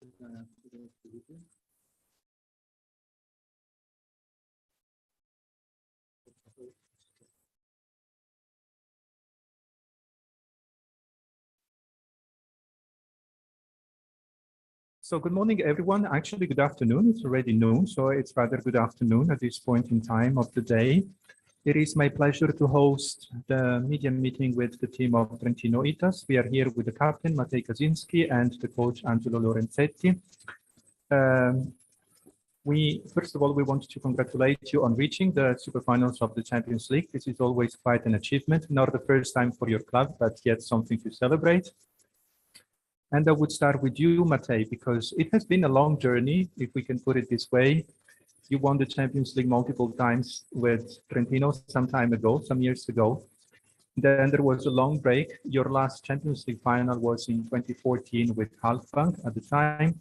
So good morning, everyone. Actually, good afternoon. It's already noon, so it's rather good afternoon at this point in time of the day. It is my pleasure to host the media meeting with the team of Trentino Itas. We are here with the captain, Matej Kaczynski, and the coach, Angelo Lorenzetti. First of all, we want to congratulate you on reaching the SuperFinals of the Champions League. This is always quite an achievement, not the first time for your club, but yet something to celebrate. And I would start with you, Matej, because it has been a long journey, if we can put it this way. You won the Champions League multiple times with Trentino some time ago, some years ago. Then there was a long break. Your last Champions League final was in 2014 with Halfbank at the time.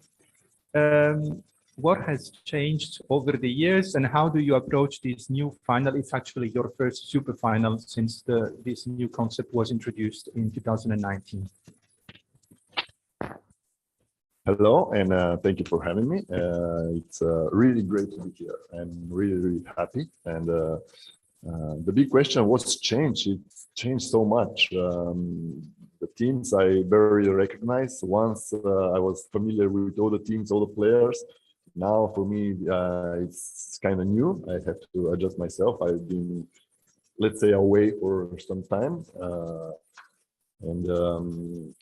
What has changed over the years, and how do you approach this new final? It's actually your first super final since this new concept was introduced in 2019. Hello, and thank you for having me. It's really great to be here. I'm really, really happy. And the big question, what's changed? It's changed so much. The teams I barely recognized. Once I was familiar with all the teams, all the players. Now for me, it's kind of new. I have to adjust myself. I've been, let's say, away for some time. And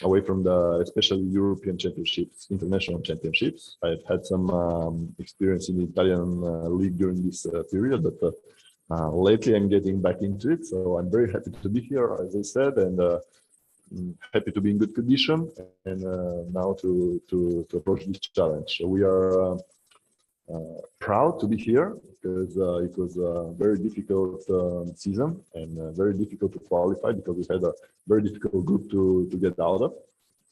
away from the especially European championships, international championships. I've had some experience in the Italian league during this period, but lately I'm getting back into it. So I'm very happy to be here, as I said, and happy to be in good condition and now to approach this challenge. So we are proud to be here because it was a very difficult season and very difficult to qualify because we had a very difficult group to get out of.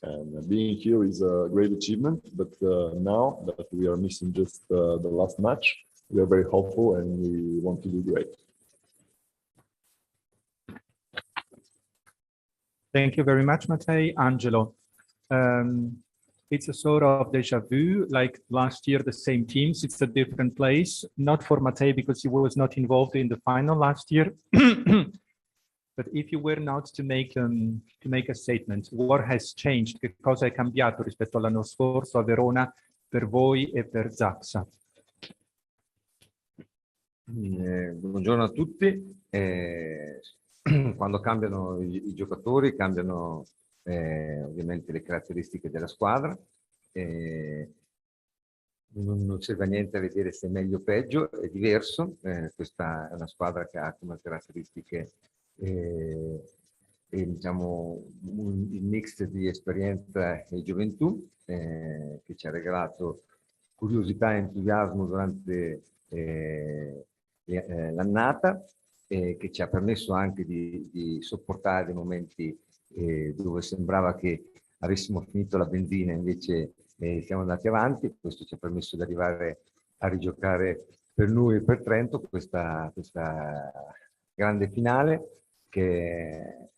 And being here is a great achievement, but now that we are missing just the last match, we are very hopeful and we want to do great. Thank you very much, Matej. Angelo. It's a sort of deja vu, like last year, the same teams, it's a different place, not for Matej because he was not involved in the final last year. But if you were not to make a statement, what has changed? Che cosa è cambiato rispetto all'anno scorso a Verona per voi e per Zaxa? Buongiorno a tutti. Quando cambiano i giocatori, cambiano ovviamente le caratteristiche della squadra. Non serve a niente a vedere se è meglio o peggio, è diverso. Questa è una squadra che ha come caratteristiche diciamo il mix di esperienza e gioventù che ci ha regalato curiosità e entusiasmo durante l'annata, che ci ha permesso anche di sopportare dei momenti dove sembrava che avessimo finito la benzina, invece siamo andati avanti. Questo ci ha permesso di arrivare a rigiocare per noi e per Trento questa grande finale, che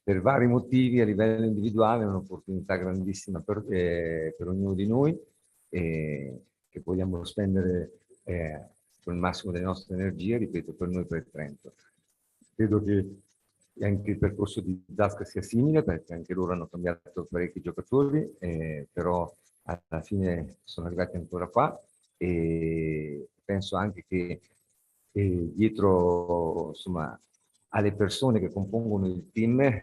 per vari motivi a livello individuale è un'opportunità grandissima per ognuno di noi, che vogliamo spendere con il massimo delle nostre energie, ripeto, per noi e per Trento. Credo che anche il percorso di Zasca sia simile, perché anche loro hanno cambiato parecchi giocatori, però alla fine sono arrivati ancora qua, e penso anche che dietro, insomma, alle persone che compongono il team,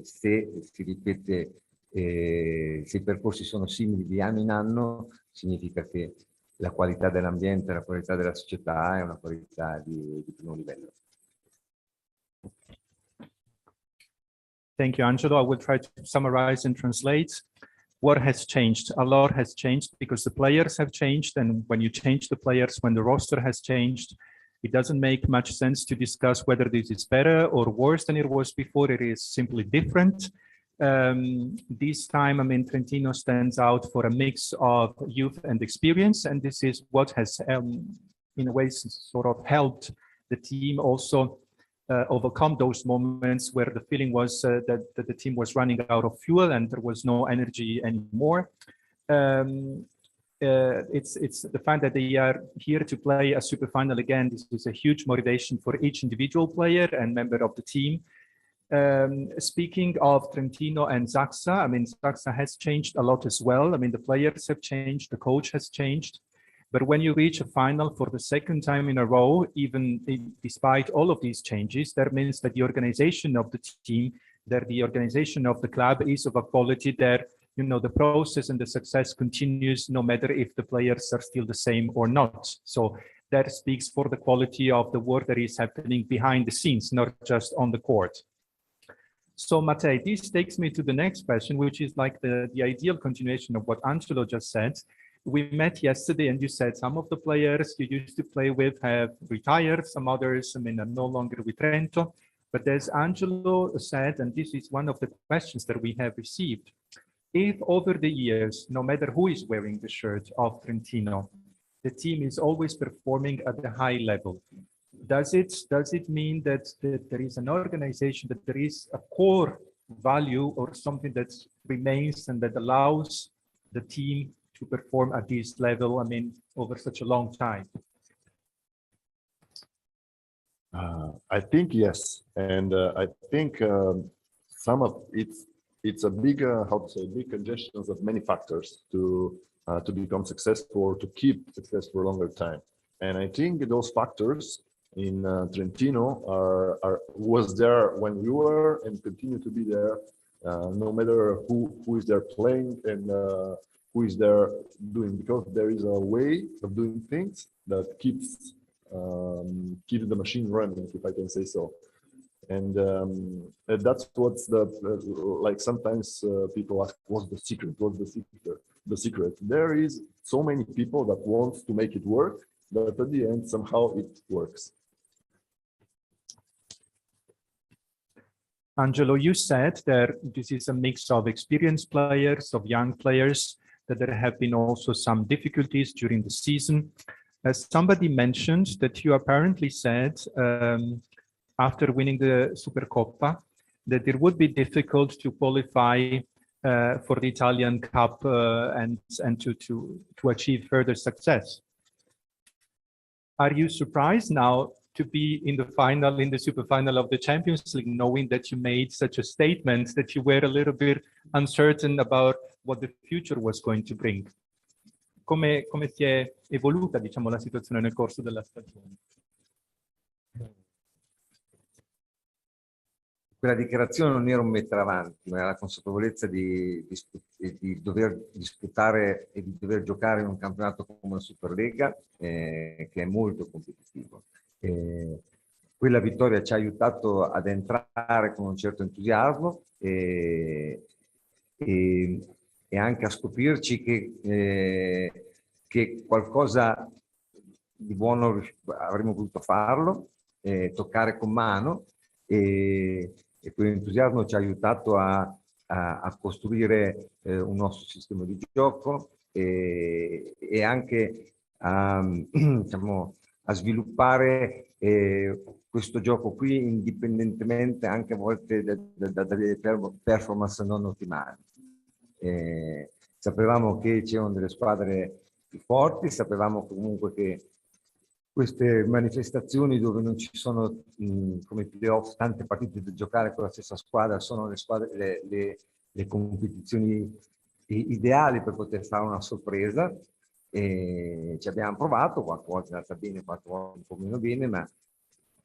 se si ripete, se i percorsi sono simili di anno in anno, significa che la qualità dell'ambiente, la qualità della società è una qualità di primo livello. Thank you, Angelo. I will try to summarize and translate. What has changed? A lot has changed because the players have changed. And when you change the players, when the roster has changed, it doesn't make much sense to discuss whether this is better or worse than it was before. It is simply different. This time, I mean, Trentino stands out for a mix of youth and experience. And this is what has, in a way, sort of helped the team also overcome those moments where the feeling was that the team was running out of fuel and there was no energy anymore. it's the fact that they are here to play a super final again. This is a huge motivation for each individual player and member of the team. Speaking of Trentino and Zaxa, I mean, Zaxa has changed a lot as well. I mean, the players have changed, the coach has changed. But when you reach a final for the second time in a row, even despite all of these changes, that means that the organization of the team, that the organization of the club is of a quality that, you know, the process and the success continues no matter if the players are still the same or not. So that speaks for the quality of the work that is happening behind the scenes, not just on the court. So Mattei, this takes me to the next question, which is like the ideal continuation of what Angelo just said. We met yesterday and you said some of the players you used to play with have retired, some others, I mean, are no longer with Trento. But as Angelo said, and this is one of the questions that we have received, if over the years, no matter who is wearing the shirt of Trentino, the team is always performing at a high level, does it mean that there is an organization, that there is a core value or something that remains and that allows the team to perform at this level, I mean, over such a long time? I think yes, and I think some of it's a big how to say, big congestions of many factors to become successful or to keep success for a longer time. And I think those factors in Trentino was there when we were and continue to be there, no matter who is there playing and who is there doing, because there is a way of doing things that keeps the machine running, if I can say so. And that's what's like sometimes people ask, what's the secret? What's the secret? The secret. There is so many people that want to make it work, but at the end, somehow it works. Angelo, you said that this is a mix of experienced players, of young players, that there have been also some difficulties during the season. As somebody mentioned that you apparently said after winning the Supercoppa that it would be difficult to qualify for the Italian Cup and to achieve further success. Are you surprised now to be in the final, in the super final of the Champions League, knowing that you made such a statement that you were a little bit uncertain about what the future was going to bring? Come si è evoluta, diciamo, la situazione nel corso della stagione? Quella dichiarazione non era un mettere avanti, ma era la consapevolezza di dover disputare e di dover giocare in un campionato come la Superlega, che è molto competitivo. Quella vittoria ci ha aiutato ad entrare con un certo entusiasmo e anche a scoprirci che qualcosa di buono avremmo potuto farlo, toccare con mano, e quell'entusiasmo ci ha aiutato a costruire un nostro sistema di gioco e anche diciamo, a sviluppare questo gioco qui indipendentemente anche a volte dalle performance non ottimali. Sapevamo che c'erano delle squadre più forti, sapevamo comunque che queste manifestazioni dove non ci sono come playoff tante partite da giocare con la stessa squadra sono le competizioni ideali per poter fare una sorpresa. E ci abbiamo provato, qualche volta è andata bene, qualche volta un po' meno bene, ma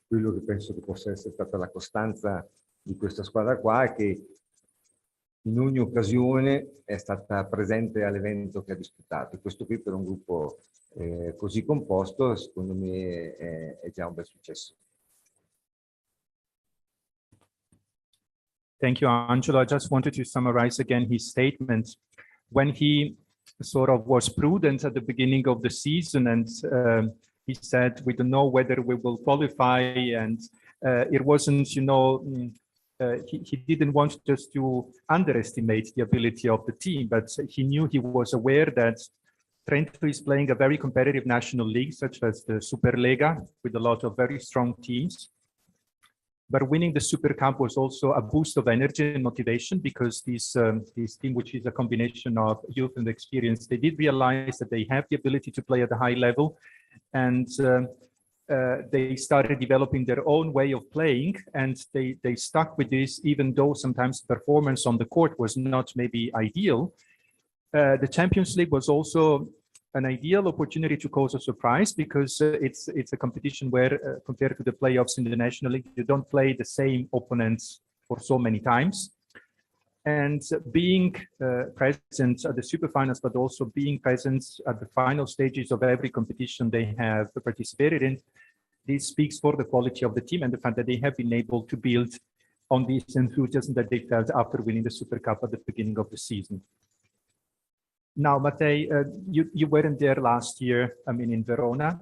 quello che penso che possa essere stata la costanza di questa squadra qua è che in ogni occasione è stata presente all'evento che ha disputato, e questo qui per un gruppo così composto secondo me è già un bel successo. Thank you, Angelo. I just wanted to summarize again his statement. When he sort of was prudent at the beginning of the season and he said, we don't know whether we will qualify, and it wasn't, you know, he didn't want just to underestimate the ability of the team, but he knew, he was aware that Trento is playing a very competitive national league, such as the Superlega, with a lot of very strong teams. But winning the Super Cup was also a boost of energy and motivation, because this team, which is a combination of youth and experience, they did realize that they have the ability to play at a high level, and they started developing their own way of playing, and they stuck with this, even though sometimes performance on the court was not maybe ideal. The Champions League was also an ideal opportunity to cause a surprise, because it's a competition where, compared to the playoffs in the National League, you don't play the same opponents for so many times. And being present at the SuperFinals, but also being present at the final stages of every competition they have participated in, this speaks for the quality of the team and the fact that they have been able to build on this enthusiasm that they felt after winning the Super Cup at the beginning of the season. Now, Mattei, you weren't there last year, I mean, in Verona,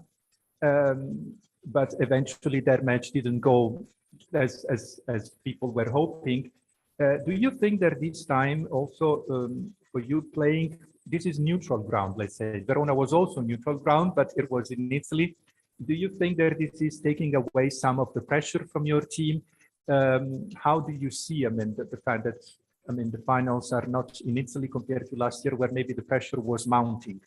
but eventually their match didn't go as people were hoping. Do you think that this time also for you playing, this is neutral ground, let's say, Verona was also neutral ground, but it was in Italy. Do you think that this is taking away some of the pressure from your team? How do you see, I mean, the fact that, I mean, the finals are not in Italy compared to last year, where maybe the pressure was mounting?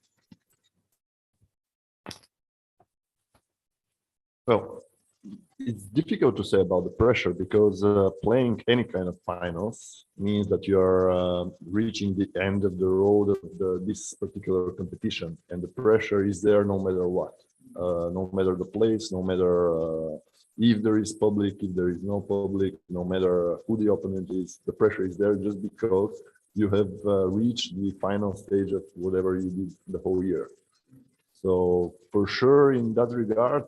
Well, it's difficult to say about the pressure, because playing any kind of finals means that you are reaching the end of the road of this particular competition, and the pressure is there no matter what, no matter the place, no matter if there is public, if there is no public, no matter who the opponent is, the pressure is there just because you have reached the final stage of whatever you did the whole year. So for sure, in that regard,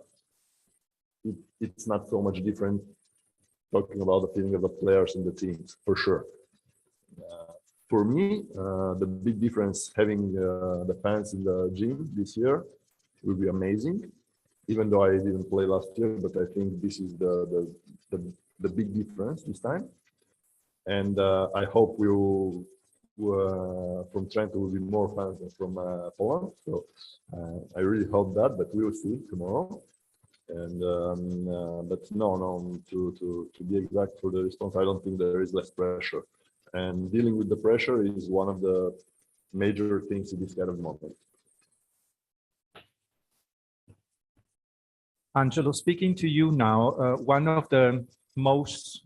it's not so much different talking about the feeling of the players and the teams, for sure. For me, the big difference, having the fans in the gym this year will be amazing, even though I didn't play last year, but I think this is the big difference this time. And I hope from Trento will be more fans than from Poland. So I really hope that, but we will see tomorrow. And but no, to be exact for the response, I don't think there is less pressure. And dealing with the pressure is one of the major things in this kind of moment. Angelo, speaking to you now, one of the most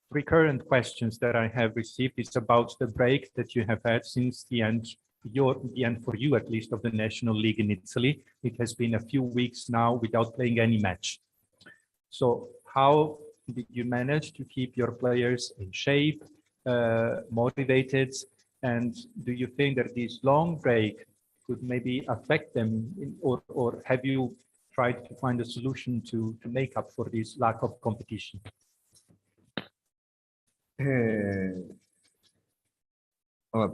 recurrent questions that I have received is about the break that you have had since the end for you, at least, of the National League in Italy. It has been a few weeks now without playing any match. So how did you manage to keep your players in shape, motivated? And do you think that this long break could maybe affect them, or have you tried to find a solution to make up for this lack of competition?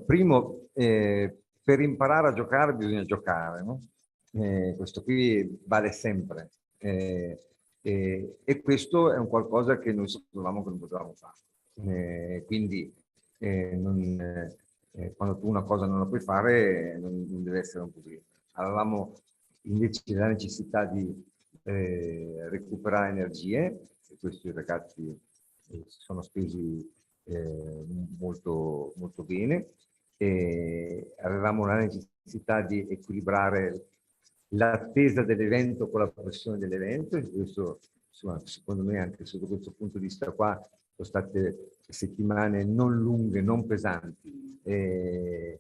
Primo, per imparare a giocare bisogna giocare, no? Questo qui vale sempre. E questo è un qualcosa che noi sapevamo che non potevamo fare. Quindi quando tu una cosa non la puoi fare non deve essere un problema. Avevamo invece la necessità di recuperare energie, e questo i ragazzi si sono spesi molto, molto bene. Avevamo la necessità di equilibrare l'attesa dell'evento con la pressione dell'evento, e questo, insomma, secondo me, anche sotto questo punto di vista qua, sono state settimane non lunghe, non pesanti, e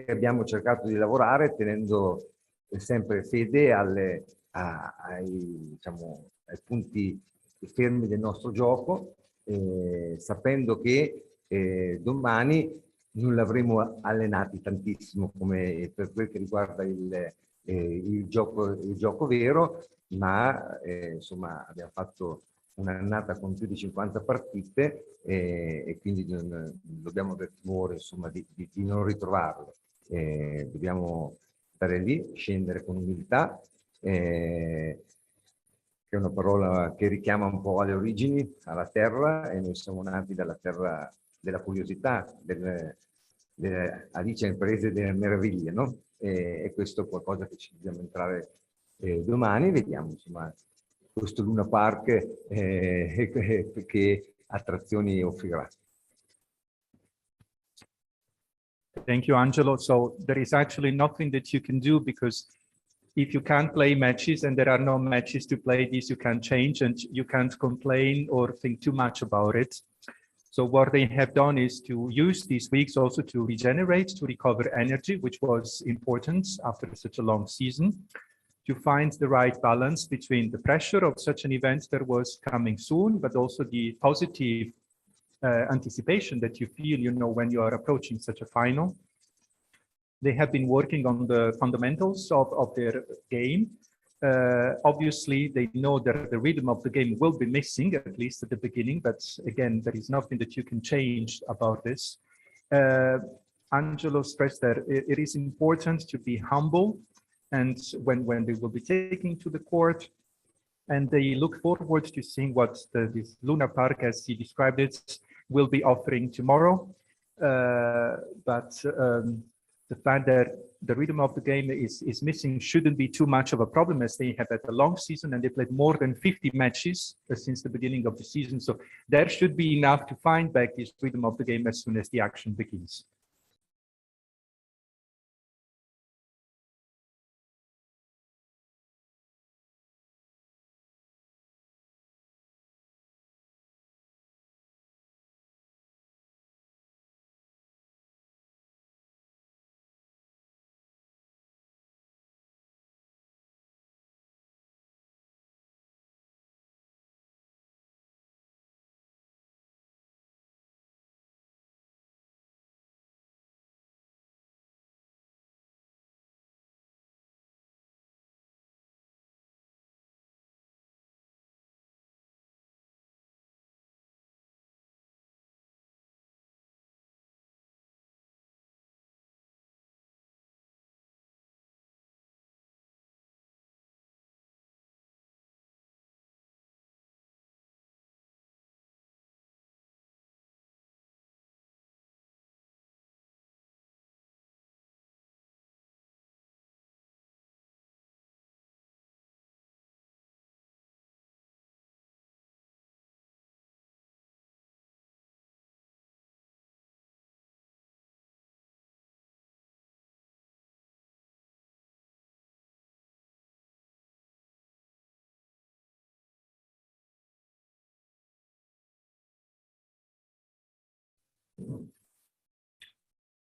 abbiamo cercato di lavorare tenendo sempre fede diciamo, ai punti fermi del nostro gioco, sapendo che domani non l'avremo allenati tantissimo come per quel che riguarda il gioco vero, ma insomma abbiamo fatto un'annata con più di 50 partite, e quindi dobbiamo aver timore, insomma, di non ritrovarlo. Dobbiamo stare lì, scendere con umiltà, che è una parola che richiama un po' alle origini, alla terra, e noi siamo nati dalla terra della curiosità, Alice nel Paese delle Meraviglie, no? E questo è qualcosa che ci dobbiamo entrare domani, vediamo, insomma, questo Luna Park che attrazioni offrirà. Thank you, Angelo. So there is actually nothing that you can do, because if you can't play matches and there are no matches to play, this you can change, and you can't complain or think too much about it. So what they have done is to use these weeks also to regenerate, to recover energy, which was important after such a long season, to find the right balance between the pressure of such an event that was coming soon, but also the positive anticipation that you feel, you know, when you are approaching such a final. They have been working on the fundamentals of their game. Obviously, they know that the rhythm of the game will be missing, at least at the beginning, but again, there is nothing that you can change about this. Angelo stressed that it is important to be humble, and when they will be taking to the court, and they look forward to seeing what this Luna Park, as he described it, will be offering tomorrow. The fact that the rhythm of the game is missing shouldn't be too much of a problem, as they have had a long season and they played more than 50 matches since the beginning of the season. So there should be enough to find back this rhythm of the game as soon as the action begins.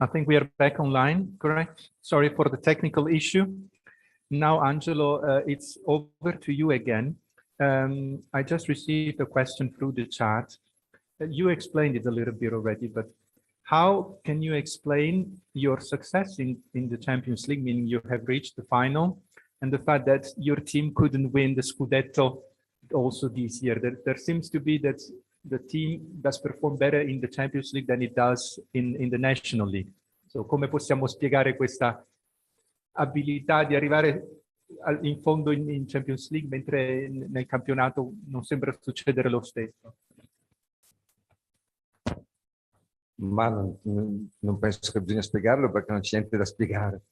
I think we are back online, correct? Sorry for the technical issue. Now, Angelo, it's over to you again. I just received a question through the chat. You explained it a little bit already, but how can you explain your success in the Champions League, meaning you have reached the final, and the fact that your team couldn't win the Scudetto also this year? There seems to be that the team does perform better in the Champions League than it does in the National League. So come possiamo spiegare questa abilità di arrivare in fondo in Champions League mentre nel campionato non sembra succedere lo stesso? Ma non penso che bisogna spiegarlo, perché non c'è niente da spiegare.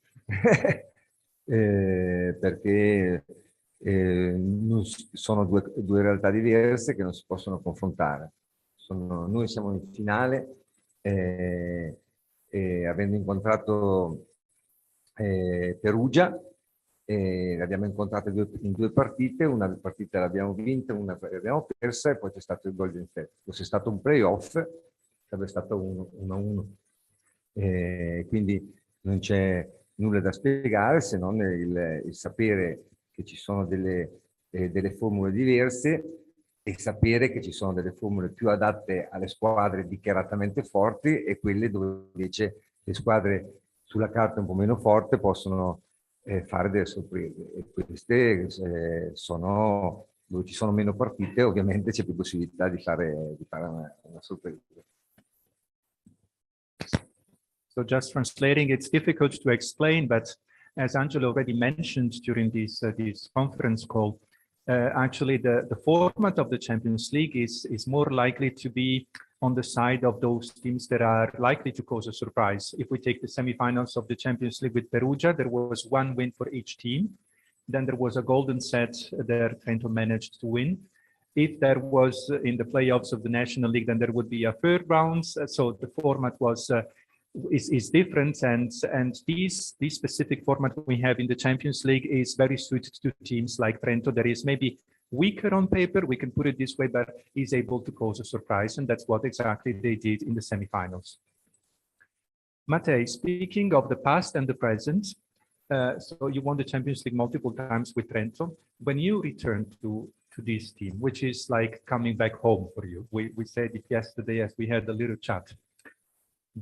Perché sono due realtà diverse che non si possono confrontare. Noi siamo in finale avendo incontrato Perugia, l'abbiamo incontrata in due partite, una partita l'abbiamo vinta, una l'abbiamo persa, e poi c'è stato il Golden Set. Fosse stato un playoff sarebbe stato 1-1. Quindi non c'è nulla da spiegare, se non il sapere che ci sono delle formule diverse, e sapere che ci sono delle formule più adatte alle squadre dichiaratamente forti e quelle dove invece le squadre sulla carta un po' meno forti possono fare delle sorprese. E queste sono dove ci sono meno partite, ovviamente c'è più possibilità di fare una sorpresa. So just translating, it's difficult to explain, but as Angelo already mentioned during this conference call, actually the format of the Champions League is more likely to be on the side of those teams that are likely to cause a surprise. If we take the semifinals of the Champions League with Perugia, there was one win for each team. Then there was a golden set that Trento managed to win. If there was in the playoffs of the National League, then there would be a third round. So the format was is different, and this specific format we have in the Champions League is very suited to teams like Trento. There is maybe weaker on paper, we can put it this way, but is able to cause a surprise, and that's what exactly they did in the semifinals. Matej, speaking of the past and the present, so you won the Champions League multiple times with Trento. When you returned to this team, which is like coming back home for you, we said it yesterday as we had a little chat.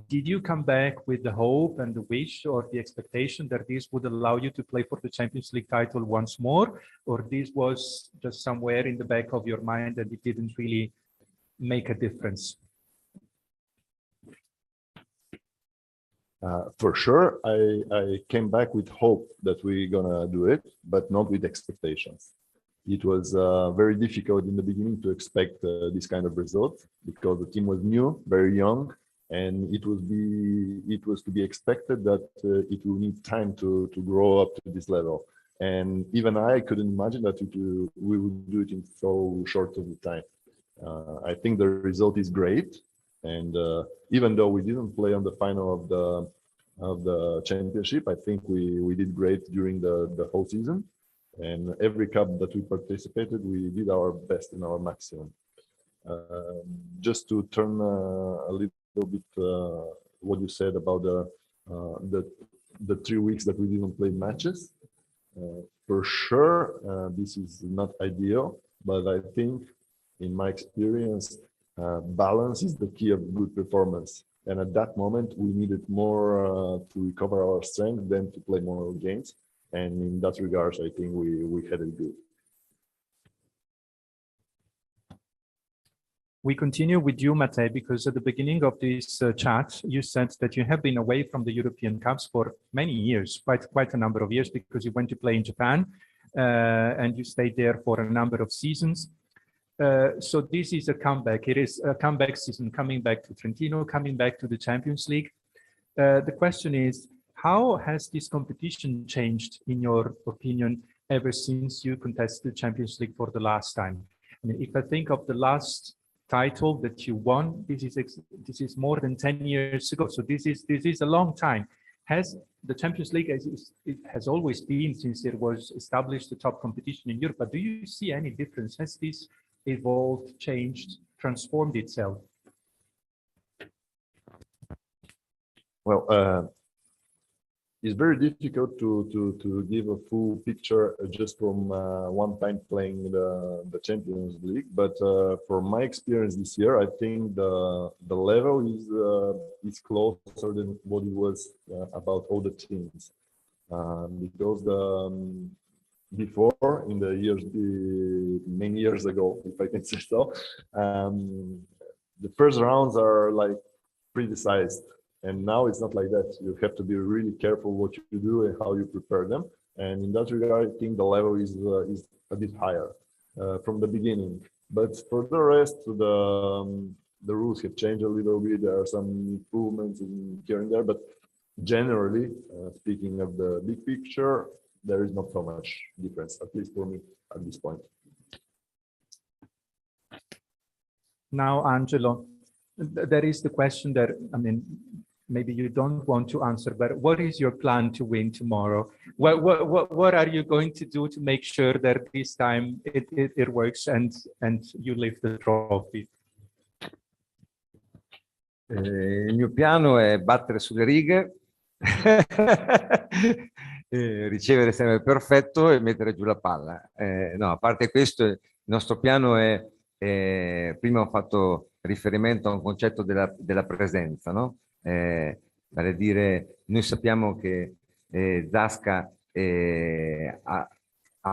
Did you come back with the hope and the wish or the expectation that this would allow you to play for the Champions League title once more? Or this was just somewhere in the back of your mind and it didn't really make a difference? For sure, I came back with hope that we're gonna do it, but not with expectations. It was very difficult in the beginning to expect this kind of result because the team was new, very young, and it was to be expected that it will need time to grow up to this level. And even I couldn't imagine that we would do it in so short of a time. I think the result is great. And even though we didn't play on the final of the championship, I think we did great during the whole season. And every cup that we participated, we did our best and our maximum. Just to turn a little bit what you said about the 3 weeks that we didn't play matches. For sure, this is not ideal, but I think in my experience, balance is the key of good performance. And at that moment, we needed more to recover our strength than to play more games. And in that regards, I think we had it good. We continue with you, Matej, because at the beginning of this chat, you said that you have been away from the European Cups for many years, quite a number of years, because you went to play in Japan and you stayed there for a number of seasons. So this is a comeback. It is a comeback season, coming back to Trentino, coming back to the Champions League. The question is, how has this competition changed, in your opinion, ever since you contested the Champions League for the last time? I mean, if I think of the last title that you won, this is more than 10 years ago. So this is a long time. Has the Champions League, as it has always been since it was established, the top competition in Europe, but do you see any difference? Has this evolved, changed, transformed itself? Well, it's very difficult to give a full picture just from one time playing the Champions League. But from my experience this year, I think the level is closer than what it was about all the teams. Because before, in the years, many years ago, if I can say so, the first rounds are like pre-decided. And now it's not like that. You have to be really careful what you do and how you prepare them. And in that regard, I think the level is a bit higher from the beginning. But for the rest, the rules have changed a little bit. There are some improvements in here and there. But generally, speaking of the big picture, there is not so much difference, at least for me at this point. Now, Angelo, there is the question that, I mean, maybe you don't want to answer, but what is your plan to win tomorrow? What are you going to do to make sure that this time it works and you lift the trophy? Il mio piano è battere sulle righe, ricevere sempre perfetto e mettere giù la palla. No, a parte questo, il nostro piano è, prima ho fatto riferimento a un concetto della presenza, no? Vale a dire, noi sappiamo che Zasca ha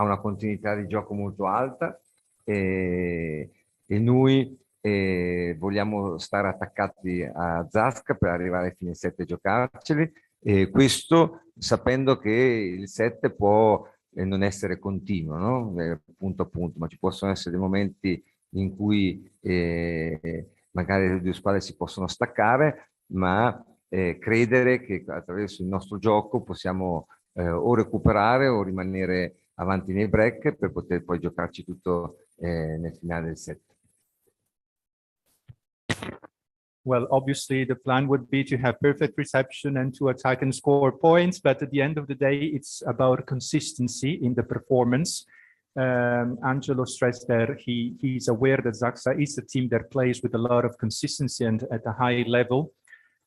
una continuità di gioco molto alta e noi vogliamo stare attaccati a Zasca per arrivare fino al 7 e giocarceli, e questo sapendo che il 7 può non essere continuo, no? Punto a punto, ma ci possono essere dei momenti in cui magari le due squadre si possono staccare, ma credere che attraverso il nostro gioco possiamo o recuperare o rimanere avanti nei break per poter poi giocarci tutto nel finale del set. Well, obviously the plan would be to have perfect reception and to attack and score points, but at the end of the day, it's about consistency in the performance. Angelo stressed that he's aware that Zaxa is a team that plays with a lot of consistency and at a high level.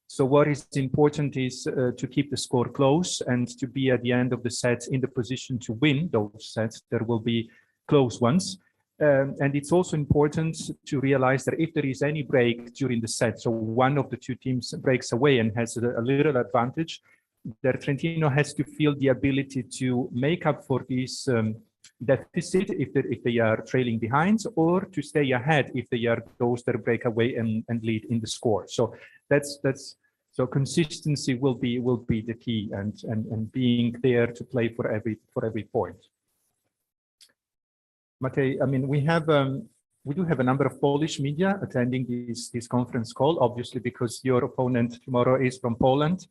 So what is important is to keep the score close and to be at the end of the set in the position to win those sets. There will be close ones. And it's also important to realize that if there is any break during the set, so one of the two teams breaks away and has a little advantage, that Trentino has to feel the ability to make up for this deficit if they are trailing behind, or to stay ahead if they are those that break away and lead in the score. So so consistency will be the key, and being there to play for every point. Matej, I mean, we do have a number of Polish media attending this conference call, obviously because your opponent tomorrow is from Poland.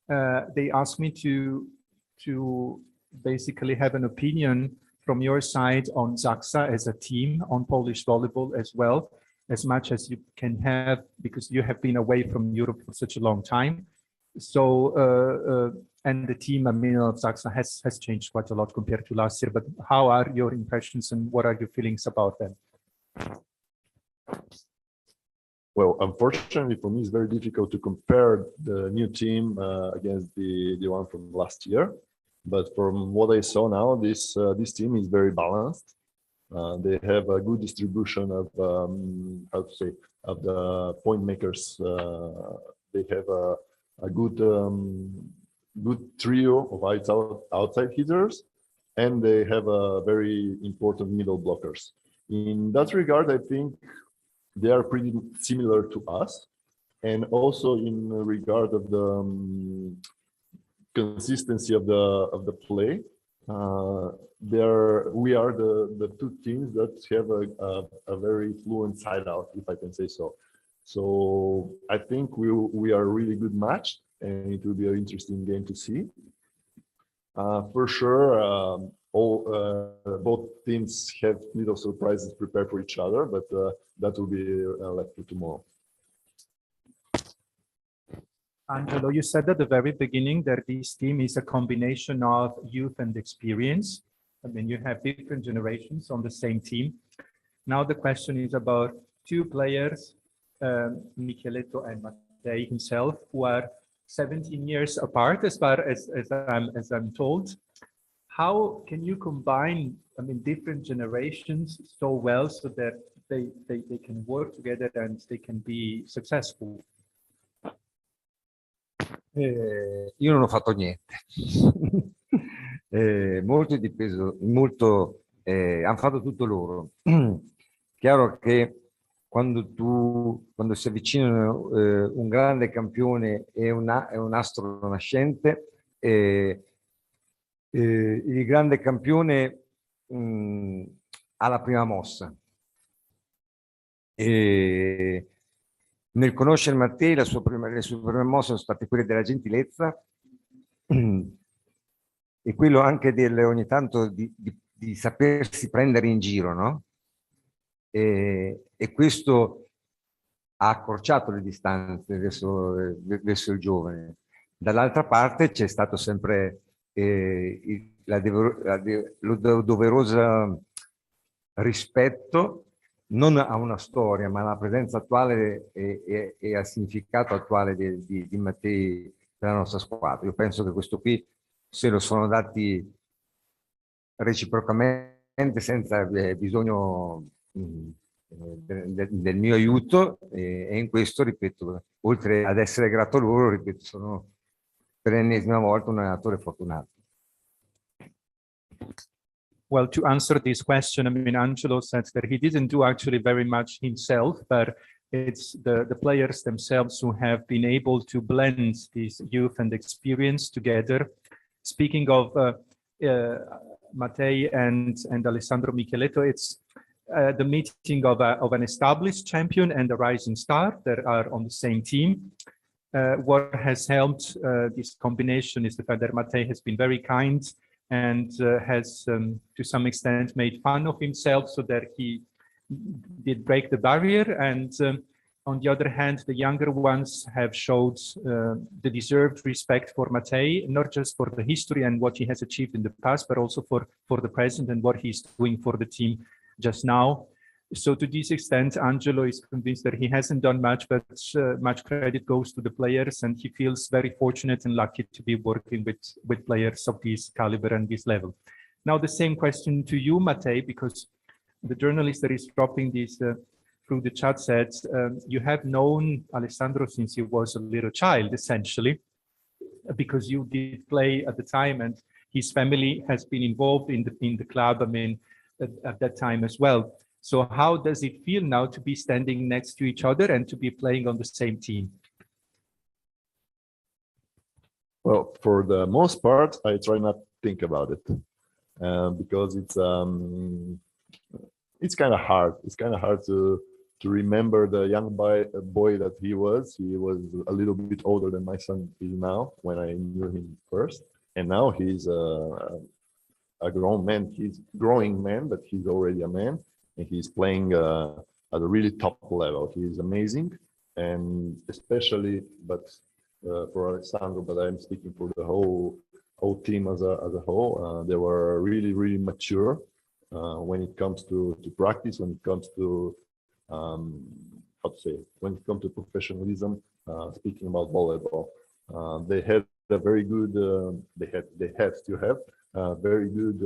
They asked me to basically have an opinion from your side on Zaxa as a team, on Polish volleyball as well, as much as you can have, because you have been away from Europe for such a long time. So, and the team, I mean, of Zaxa has changed quite a lot compared to last year, but how are your impressions and what are your feelings about them? Well, unfortunately for me, it's very difficult to compare the new team against the one from last year. But from what I saw now, this team is very balanced. They have a good distribution of how to say, of the point makers. They have a good trio of outside hitters, and they have a very important middle blockers. In that regard, I think they are pretty similar to us, and also in regard of the consistency of the play. We are the two teams that have a very fluent side out, if I can say so. So I think we are a really good match, and it will be an interesting game to see. For sure, both teams have little surprises prepared for each other, but that will be left for tomorrow. Angelo, you said at the very beginning that this team is a combination of youth and experience. I mean, you have different generations on the same team. Now the question is about two players, Micheletto and Matej himself, who are 17 years apart, as far as I'm told. How can you combine, I mean, different generations so well so that they can work together and they can be successful? Io non ho fatto niente. Molto dipeso, hanno fatto tutto loro. Chiaro che quando si avvicinano un grande campione e un astro nascente, il grande campione ha la prima mossa. Nel conoscere Matej, le sue prime mosse sono state quelle della gentilezza e quello anche ogni tanto di sapersi prendere in giro, no? E questo ha accorciato le distanze verso il giovane. Dall'altra parte c'è stato sempre lo doveroso rispetto non a una storia, ma alla presenza attuale e al significato attuale di Matej per la nostra squadra. Io penso che questo qui se lo sono dati reciprocamente senza bisogno del mio aiuto, e in questo, ripeto, oltre ad essere grato a loro, ripeto, sono per l'ennesima volta un allenatore fortunato. Well, to answer this question, I mean, Angelo said that he didn't do actually very much himself, but it's the players themselves who have been able to blend this youth and experience together. Speaking of Matej and Alessandro Micheletto, it's the meeting of an established champion and a rising star that are on the same team. What has helped this combination is the fact that Matej has been very kind and has to some extent made fun of himself so that he did break the barrier. And on the other hand, the younger ones have showed the deserved respect for Matej, not just for the history and what he has achieved in the past, but also for the present and what he's doing for the team just now. So to this extent, Angelo is convinced that he hasn't done much, but much credit goes to the players, and he feels very fortunate and lucky to be working with players of this caliber and this level. Now, the same question to you, Matej, because the journalist that is dropping this through the chat said, you have known Alessandro since he was a little child, essentially, because you did play at the time, and his family has been involved in the club, I mean, at that time as well. So how does it feel now to be standing next to each other and to be playing on the same team? Well, for the most part, I try not to think about it because it's kind of hard. It's kind of hard to remember the young boy that he was. He was a little bit older than my son is now when I knew him first, and now he's a grown man. He's a growing man, but he's already a man. And he's playing at a really top level. He's amazing, and especially, but for Alessandro, but I'm speaking for the whole team as a whole. They were really mature when it comes to practice, when it comes to when it comes to professionalism. Speaking about volleyball, they had a very good. They have to have very good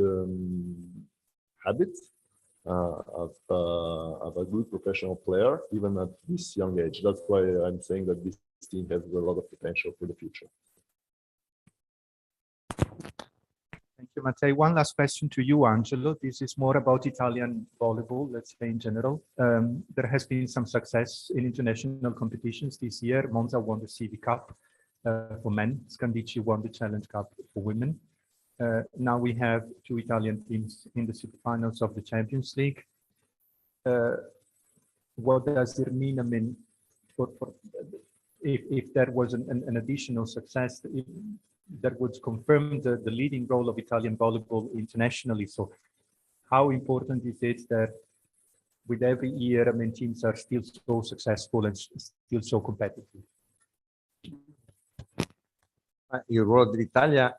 habits. Of a good professional player, even at this young age. That's why I'm saying that this team has a lot of potential for the future. Thank you, Matej. One last question to you, Angelo. This is more about Italian volleyball, let's say in general. There has been some success in international competitions this year. Monza won the CV Cup for men. Scandicci won the Challenge Cup for women. Now we have two Italian teams in the SuperFinals of the Champions League. What does it mean? I mean, if there was an additional success, that would confirm the leading role of Italian volleyball internationally. So how important is it that with every year, I mean, teams are still so successful and still so competitive? Il ruolo dell'Italia,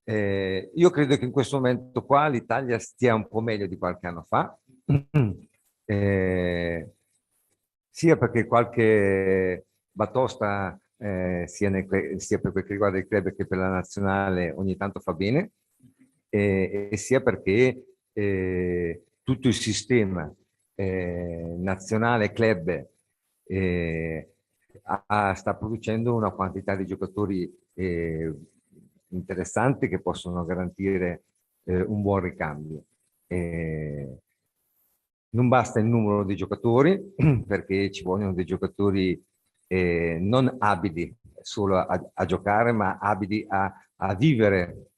io credo che in questo momento qua l'Italia stia un po' meglio di qualche anno fa, sia perché qualche batosta sia per quel che riguarda il club che per la nazionale ogni tanto fa bene, e sia perché tutto il sistema nazionale club sta producendo una quantità di giocatori interessanti che possono garantire un buon ricambio. Non basta il numero di giocatori, perché ci vogliono dei giocatori non abili solo a giocare, ma abili a vivere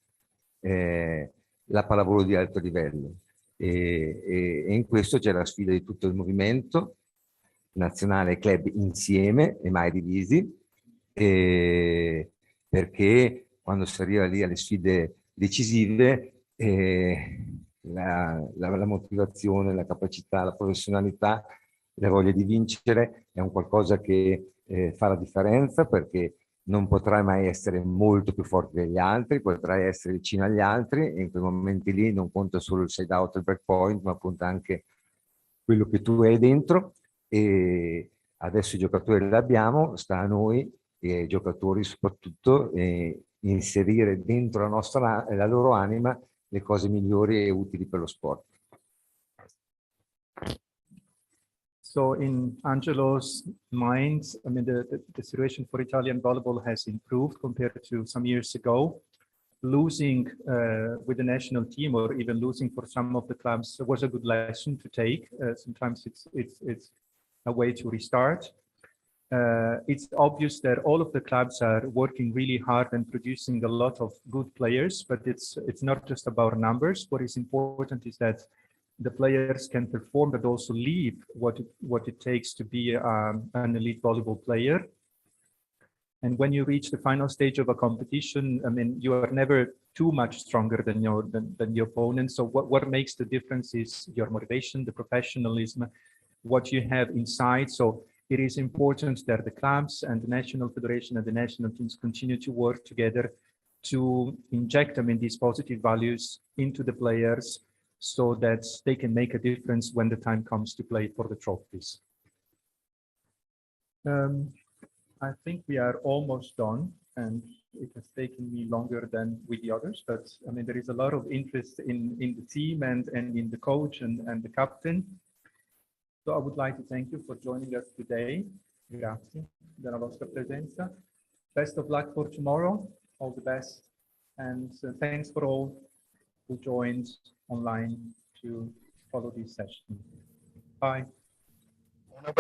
la pallavolo di alto livello. E in questo c'è la sfida di tutto il movimento nazionale e club insieme e mai divisi, perché quando si arriva lì alle sfide decisive, la motivazione, la capacità, la professionalità, la voglia di vincere è un qualcosa che fa la differenza, perché non potrai mai essere molto più forte degli altri, potrai essere vicino agli altri, e in quei momenti lì non conta solo il side out e il break point, ma conta anche quello che tu hai dentro. E adesso i giocatori li abbiamo, sta a noi, e ai giocatori soprattutto, inserire dentro la loro anima le cose migliori e utili per lo sport. So in Angelo's mind, I mean, the situation for Italian volleyball has improved compared to some years ago. Losing with the national team, or even losing for some of the clubs, was a good lesson to take. Sometimes it's a way to restart. It's obvious that all of the clubs are working really hard and producing a lot of good players, but it's not just about numbers. What is important is that the players can perform, but also leave what it takes to be an elite volleyball player. And when you reach the final stage of a competition, I mean, you are never too much stronger than than the opponent. So what makes the difference is your motivation, the professionalism, what you have inside. So it is important that the clubs and the national federation and the national teams continue to work together to inject them in these positive values into the players so that they can make a difference when the time comes to play for the trophies. I think we are almost done, and it has taken me longer than with the others, but I mean, there is a lot of interest in the team and in the coach and the captain. So I would like to thank you for joining us today. Grazie della vostra presenza. Best of luck for tomorrow. All the best. And thanks for all who joined online to follow this session. Bye.